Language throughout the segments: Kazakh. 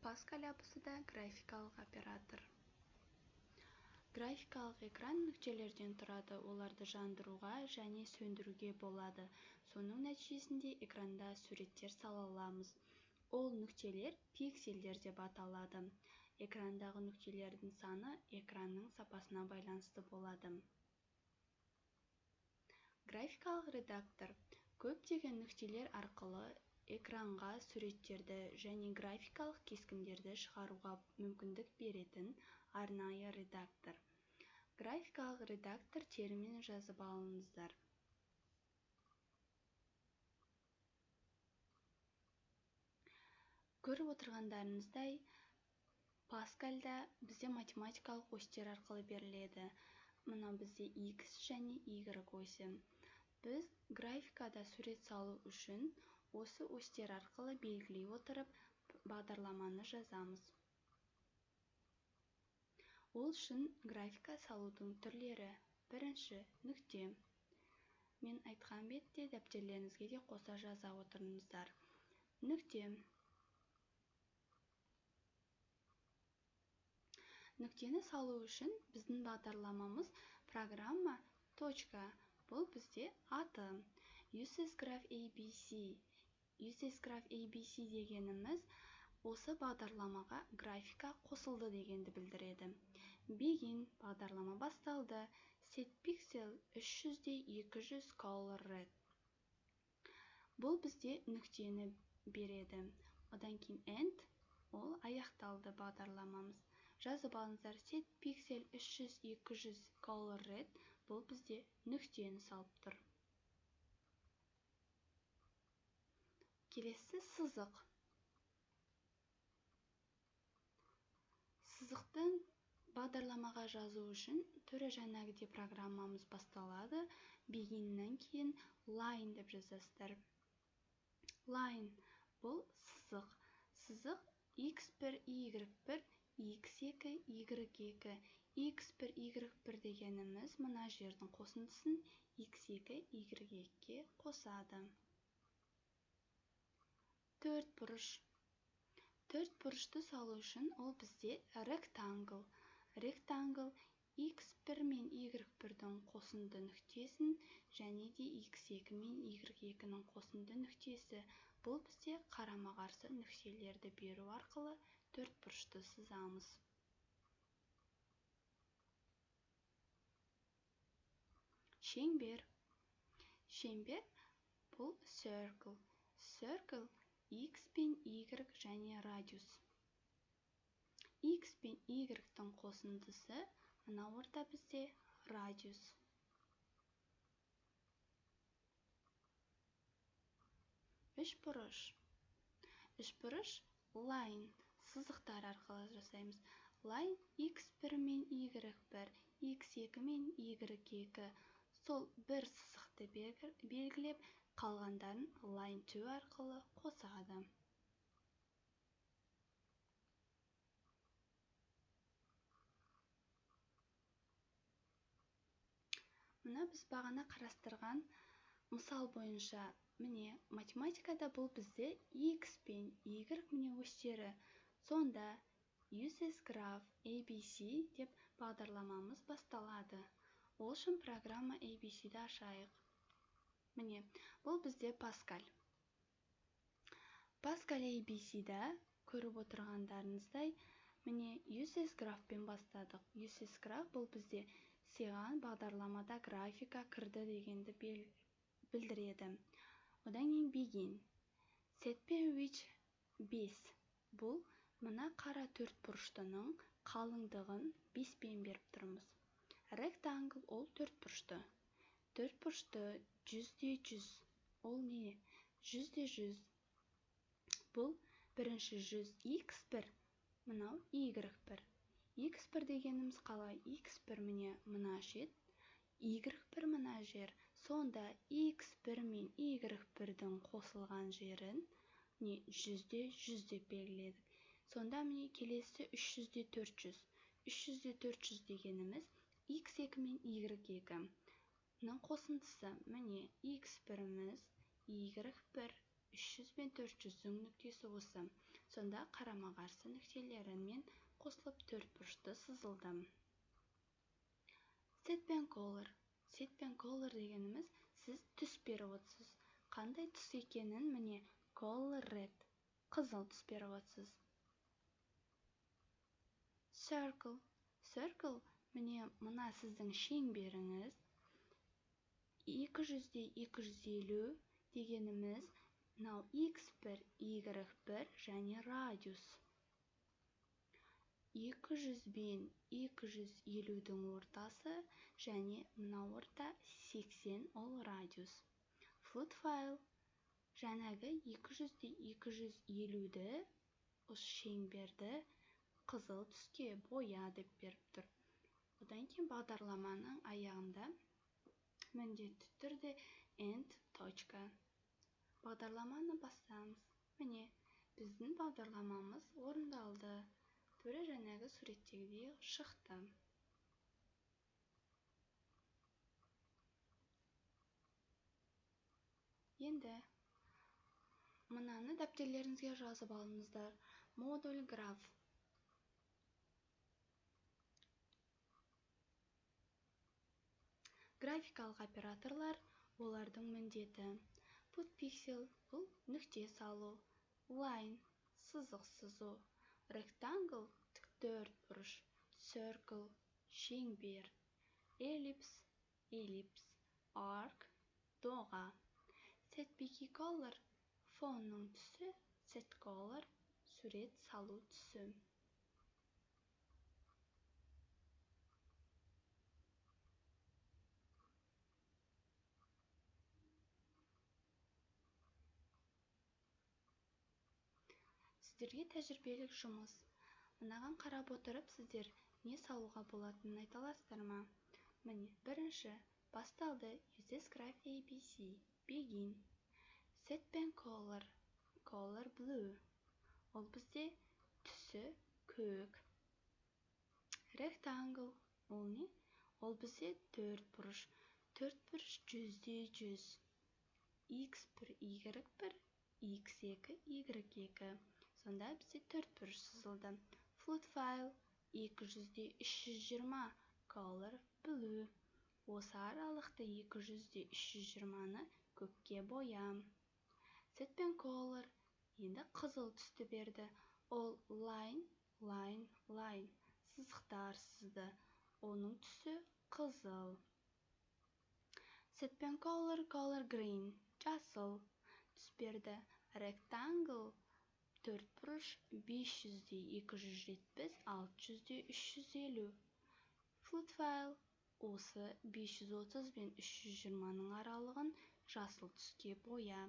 Паскаль абысы да графикалық оператор. Графикалық экран нүктелерден тұрады, оларды жандыруға және сөндіруге болады. Соның нәтижесінде экранда суреттер сала аламыз. Ол нүктелер пиксельдер деп аталады. Экрандағы нүктелердің саны экранның сапасына байланысты болады. Графикалық редактор көптеген нүктелер арқылы экранға суреттерді және графикалық кескіндерді шығаруға мүмкіндік беретін арнайы редактор. Графикалық редактор терминін жазып алыңыздар. Көріп отырғандарыңыздай, Паскальда бізде математикалық осьтер арқылы беріледі. Мына бізде X және Y осі. Біз графикада сурет салу үшін осы осьтер арқылы белгілей отырып, бағдарламаны жазамыз. Ол үшін графика салудың түрлері. Бірінші, нүкте. Мен айтқан бетте дәптерлеріңізге де қоса жаза отырыңыздар. Нүкте. Нүктені салу үшін біздің бағдарламамыз программа точка. Бұл бізде аты. Uses Graph ABC. Uses Graph ABC дегеніміз осы бағдарламаға графика қосылды дегенді білдіреді. Begin бағдарлама басталды. Set pixel 300-200 color red. Бұл бізде нүктені береді. Одан кейін end, ол аяқталды бағдарламамыз. Жазып алыңыздар, set pixel 300-200 color red, бұл бізде нүктені салып тұр. Келесі сызық. Сызықтың бағдарламаға жазу үшін түрі жаңағыдай программамыз басталады. Beginнен кейін line деп жазасыздар. Line бұл сызық. Сызық x1, y1, x2, y2. x1, y1 дегеніміз мына жердің қосындысын x2, y2-ге қосады. Төрт бұрыш. Төрт бұрышты салу үшін ол бізде rectangle. Rectangle x1 мен y1-дің қосынды нүктесін және де x2 мен y2-ның қосынды нүктесі. Бұл бізде қарама-қарсы нүктелерді беру арқылы төрт бұрышты сызамыз. Шеңбер. Шеңбер бұл circle. Circle x пен y және радиус. X пен y-дің қосындысы мына орта бізде радиус. Үш бұрыш. Үш бұрыш line. Сызықтар арқылы жасаймыз. Line x1 мен y1, x2 мен y2. Сол бір сызықты белгілеп, қалғандарын line 2 арқылы қосады. Мұна біз бағана қарастырған мысал бойынша, міне математикада бұл бізде x пен y міне осьтері. Сонда Uses Graph ABC деп бағдарламамыз басталады. Ол үшін программа ABC-ді ашайық. Міне, бұл бізде Паскаль. Паскаль ABC-да көріп отырғандарыңыздай, міне Uses Graph-пен бастадық. Uses Graph бұл бізде саған бағдарламада графика кірді дегенді білдіреді. Одан кейін Begin. Set пен Width 5. Бұл мына қара төрт бұрыштының қалыңдығын 5 пен беріп тұрмыз. Rectangle ол төрт бұрышты. Төрт бұрышты 100-100. Ол не? 100-100. Бұл бірінші 100 x1, мынау y1. x1 дегеніміз қалай? x1 міне мына жер, y1 мына жер. Сонда x1 мен y1-дің қосылған жерін 100-100 деп белгіледік. Сонда міне келесі 300-400. 300-400 дегеніміз x2 мен y2. Мұның қосындысы міне x1-міз, y1, 300 мен 400-дің нүктесі осы. Сонда қарама-қарсы нүктелерімен қосылып төртбұрышты сызылды. Set пен color. Set пен color дегеніміз сіз түс беріп отырсыз. Қандай түс екенін міне color red. Қызыл түс беріп отырсыз. Circle. Circle міне мына сіздің шеңберіңіз. 200-де 250 дегеніміз мынау x1, y1 және радиус. 200 бен 250-дің ортасы және мына орта 80 ол радиус. Float file жаңағы 200-де 250-ді осы шеңберді қызыл түске боя деп беріп тұр. Одан кейін бағдарламаның аяғында міндетті түрде end точка. Бағдарламаны бастаймыз. Міне, біздің бағдарламамыз орындалды. Түрі жаңағы суреттегідей шықты. Енді мынаны дәптерлеріңізге жазып алыңыздар. Модуль граф. Графикалық операторлар олардың міндеті. Put pixel бұл нүкте салу. Line сызық сызу. Rectangle тіктөртбұрыш. Circle шеңбер. Ellipse arc доға. Set picky color фонның түсі. Set color сурет салу түсі. Сіздерге тәжірибелік жұмыс. Мынаған қарап отырып, сіздер не салуға болатынын айта аласыздар ма? Міне, бірінші басталды. Use this graph ABC. Begin. Set пен color. Color blue. Ол бізде түсі көк. Rectangle. Ол не? Ол бізде төртбұрыш. Төртбұрыш 100-де 100. X1, Y1, X2, Y2. Сонда бізде төртбұрыш сызылды. Float file 200-де 320. Color blue. Осы аралықты 200-де 320-ны көкке боям. Set пен color енді қызыл түсті берді. Ол line. Сызықтар сызды. Оның түсі қызыл. Set пен color green. Жасыл түс берді. Rectangle төртбұрыш 500-де 270, 600-де 350. Float file осы 530 бен 320-ның аралығын жасыл түске боя.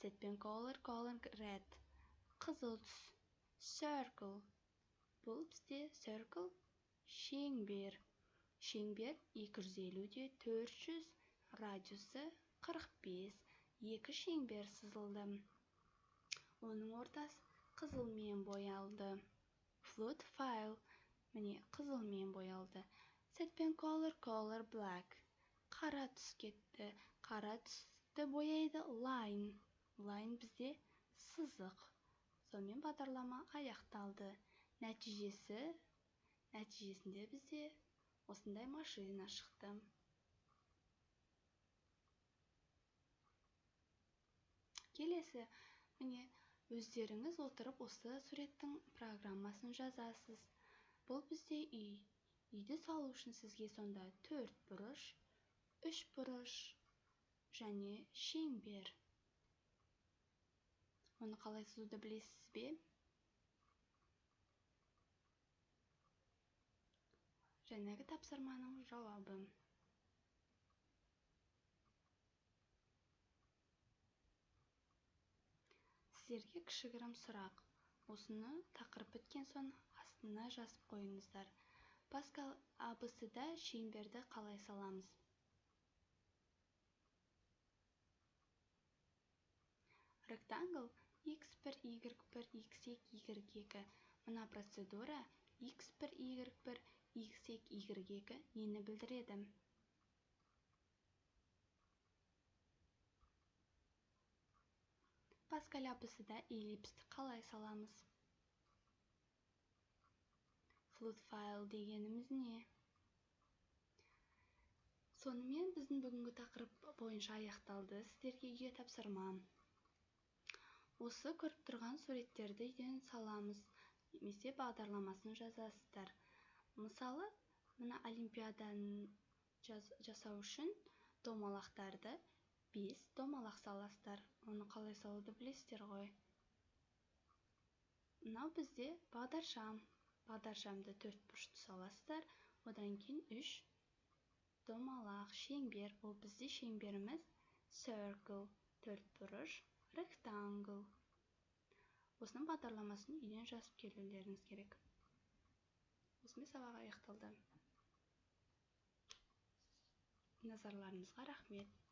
Set пен color red. Қызыл түс. Circle. Бұл бізде circle шеңбер. Шеңбер 250-де 400, радиусы 45. Екі шеңбер сызылды. Оның ортасы қызылмен боялды. Float file. Міне, қызылмен боялды. Set пен color black. Қара түс кетті. Қара түсті бояйды line. Line бізде сызық. Сонымен бағдарлама аяқталды. Нәтижесінде бізде осындай машина шықты. Келесі, міне, өздеріңіз отырып осы суреттің программасын жазасыз. Бұл бізде үй. Үйді салу үшін сізге сонда төртбұрыш, үшбұрыш және шеңбер. Оны қалай сызуды білесіз бе? Жаңағы тапсырманың жауабы. Сіздерге кішігірім сұрақ. Осыны тақырып біткен соң астына жазып қойыңыздар. Паскал ABC-да шеңберді қалай саламыз? Rectangle x1, y1, x2, y2. Мына процедура x1, y1, x2, y2 нені білдіреді? Паскаль абысыда эллипсті қалай саламыз? Float file дегеніміз не? Сонымен біздің бүгінгі тақырып бойынша аяқталды. Сіздерге үйге тапсырмам. Осы көріп тұрған суреттерді үйден саламыз, немесе бағдарламасын жазасыздар. Мысалы, мына олимпиаданың жасау үшін домалақтарды 5 домалақ саласыздар. Оны қалай салуды білесіздер ғой. Мынау бізде бағдаршам. Бағдаршамды 4 бұрышты саласыздар. Одан кейін 3 домалақ, шеңбер. Ол бізде шеңберіміз circle, 4 бұрыш, rectangle. Осының бағдарламасын үйден жазып келулеріңіз керек. Осымен сабақ аяқталды. Назарларыңызға рахмет.